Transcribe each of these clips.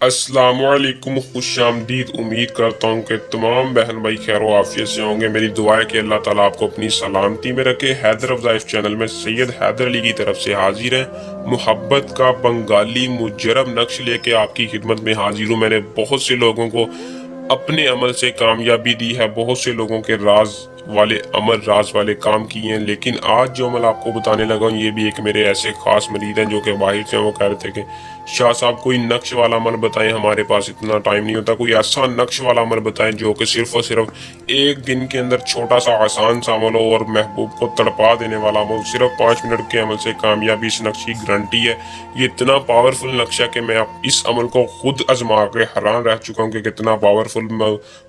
अस्सलाम वालेकुम, खुश आमदीद। उम्मीद करता हूँ कि तमाम बहन भाई खैर आफियत से होंगे। मेरी दुआ है कि अल्लाह ताला आपको अपनी सलामती में रखे। हैदर अफ़ज़ाइफ चैनल में सैयद हैदर अली की तरफ से हाजिर है। मोहब्बत का बंगाली मुजरब नक्श लेके आपकी खिदमत में हाजिर हूँ। मैंने बहुत से लोगों को अपने अमल से कामयाबी दी है, बहुत से लोगों के राज वाले अमल, राज वाले काम किए हैं, लेकिन आज जो अमल आपको बताने लगा हूँ ये भी एक मेरे ऐसे खास मरीद हैं जो कि बाहर से वो कह रहे थे कि शाह साहब कोई नक्श वाला अमल बताएं, हमारे पास इतना टाइम नहीं होता, कोई ऐसा नक्श वाला अमल बताएं जो कि सिर्फ और सिर्फ एक दिन के अंदर छोटा सा आसान सा अमल हो और महबूब को तड़पा देने वाला अमल। सिर्फ 5 मिनट के अमल से कामयाबी इस नक्श की गारंटी है। ये इतना पावरफुल नक्श है कि मैं इस अमल को खुद आजमा के हैरान रह चुका हूँ कि कितना पावरफुल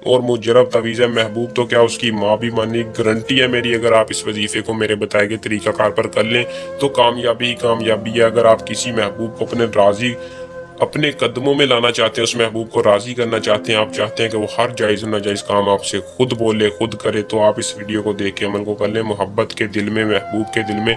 और मुजरब तवीज़ है। महबूब तो क्या, उसकी माँ भी मानी। गारंटी है मेरी, अगर आप इस वजीफे को मेरे बताए गए तरीकाकार पर कर लें तो कामयाबी ही कामयाबी है। अगर आप किसी महबूब को अपने कदमों में लाना चाहते हैं, उस महबूब को राजी करना चाहते हैं, आप चाहते हैं कि वो हर जायज़ नाजायज़ काम आपसे खुद बोले, खुद करे, तो आप इस वीडियो को देख के अमल को कर लें। मोहब्बत के दिल में, महबूब के दिल में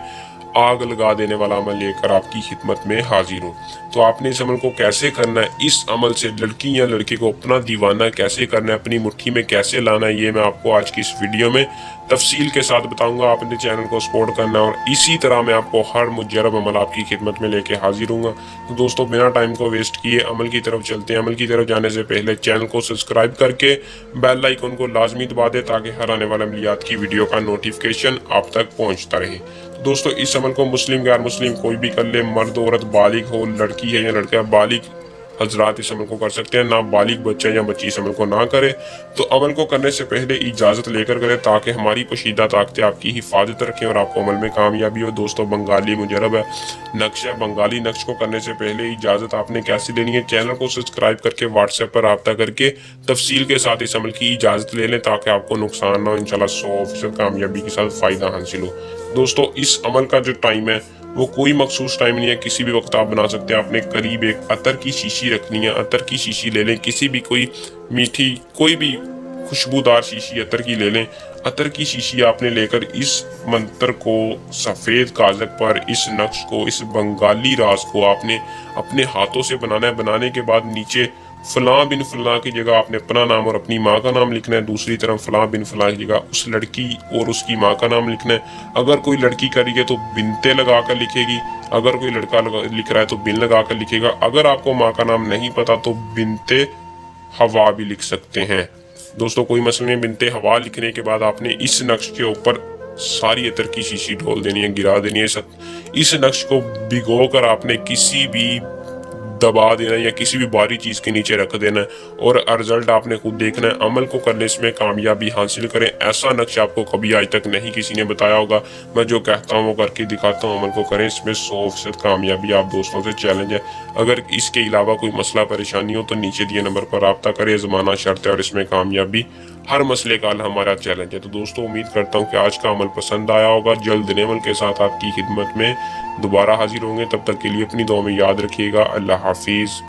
आग लगा देने वाला अमल लेकर आपकी खिदमत में हाजिर हूँ। तो आपने इस अमल को कैसे करना है, इस अमल से लड़की या लड़के को अपना दीवाना कैसे करना है, अपनी मुट्ठी में कैसे लाना है, ये मैं आपको आज की इस वीडियो में तफसील के साथ बताऊंगा। आपने चैनल को सपोर्ट करना है और इसी तरह मैं आपको हर मुजरब अमल आपकी खिदमत में लेके हाजिर हूँ। तो दोस्तों, बिना टाइम को वेस्ट किए अमल की तरफ चलते हैं। अमल की तरफ जाने से पहले चैनल को सब्सक्राइब करके बेल आइकन को लाजमी दबा दे ताकि हर आने वाले अमलियात की वीडियो का नोटिफिकेशन आप तक पहुँचता रहे। दोस्तों, इस अमल को मुस्लिम गैर मुस्लिम कोई भी कर ले, मर्द औरत, बालिग हो, लड़की है या लड़का, बालिग हजरात इस अमल को कर सकते हैं। ना बालिग बच्चा या बच्ची इस अमल को ना करे। तो अमल को करने से पहले इजाज़त लेकर करें ताकि हमारी पोशीदा ताकतें आपकी हिफाजत रखें और आपको अमल में कामयाबी हो। दोस्तों, बंगाली मुजरब है, नक्श है। बंगाली नक्श को करने से पहले इजाज़त आपने कैसे लेनी है, चैनल को सब्सक्राइब करके व्हाट्सएप पर रब्ता करके तफसील के साथ इस अमल की इजाज़त ले लें ताकि आपको नुकसान ना हो। इंशाल्लाह 100% कामयाबी के साथ फ़ायदा हासिल हो। दोस्तों, इस अमल का जो टाइम है वो कोई मखसूस टाइम नहीं है, किसी भी वक्त आप बना सकते हैं। आपने करीब एक अतर की शीशी रखनी है। अतर की शीशी ले लें, किसी भी कोई मीठी, कोई भी खुशबूदार शीशी अतर की ले लें। अतर की शीशी आपने लेकर इस मंत्र को सफ़ेद कागज पर, इस नक्श को, इस बंगाली राज को आपने अपने हाथों से बनाना है। बनाने के बाद नीचे फलां बिन फलां की जगह आपने अपना नाम और अपनी माँ का नाम लिखना है। दूसरी तरफ फलां बिन फलां की जगह उस लड़की और उसकी माँ का नाम लिखना है। अगर कोई लड़की करी है तो बिनते लगा कर लिखेगी, अगर कोई लड़का लिख रहा है तो बिन लगा कर लिखेगा। अगर आपको माँ का नाम नहीं पता तो बिनते हवा भी लिख सकते हैं। दोस्तों, कोई मसला नहीं। बिनते हवा लिखने के बाद आपने इस नक्श के ऊपर सारी अतर की शीशी ढोल देनी है, गिरा देनी है। इस नक्श को भिगो कर आपने किसी भी दबा देना या किसी भी भारी चीज़ के नीचे रख देना है और रिजल्ट आपने खुद देखना है। अमल को करने इसमें कामयाबी हासिल करें। ऐसा नक्श आपको कभी आज तक नहीं किसी ने बताया होगा। मैं जो कहता हूँ वो करके दिखाता हूँ। अमल को करें, इसमें 100% कामयाबी आप दोस्तों से चैलेंज है। अगर इसके अलावा कोई मसला परेशानी हो तो नीचे दिए नंबर पर रब्ता करें। ज़माना शर्त है और इसमें कामयाबी हर मसले का हमारा चैलेंज है। तो दोस्तों, उम्मीद करता हूँ कि आज का अमल पसंद आया होगा। जल्द नए अमल के साथ आपकी खिदमत में दोबारा हाजिर होंगे। तब तक के लिए अपनी दुआ में याद रखिएगा। अल्लाह हाफिज़।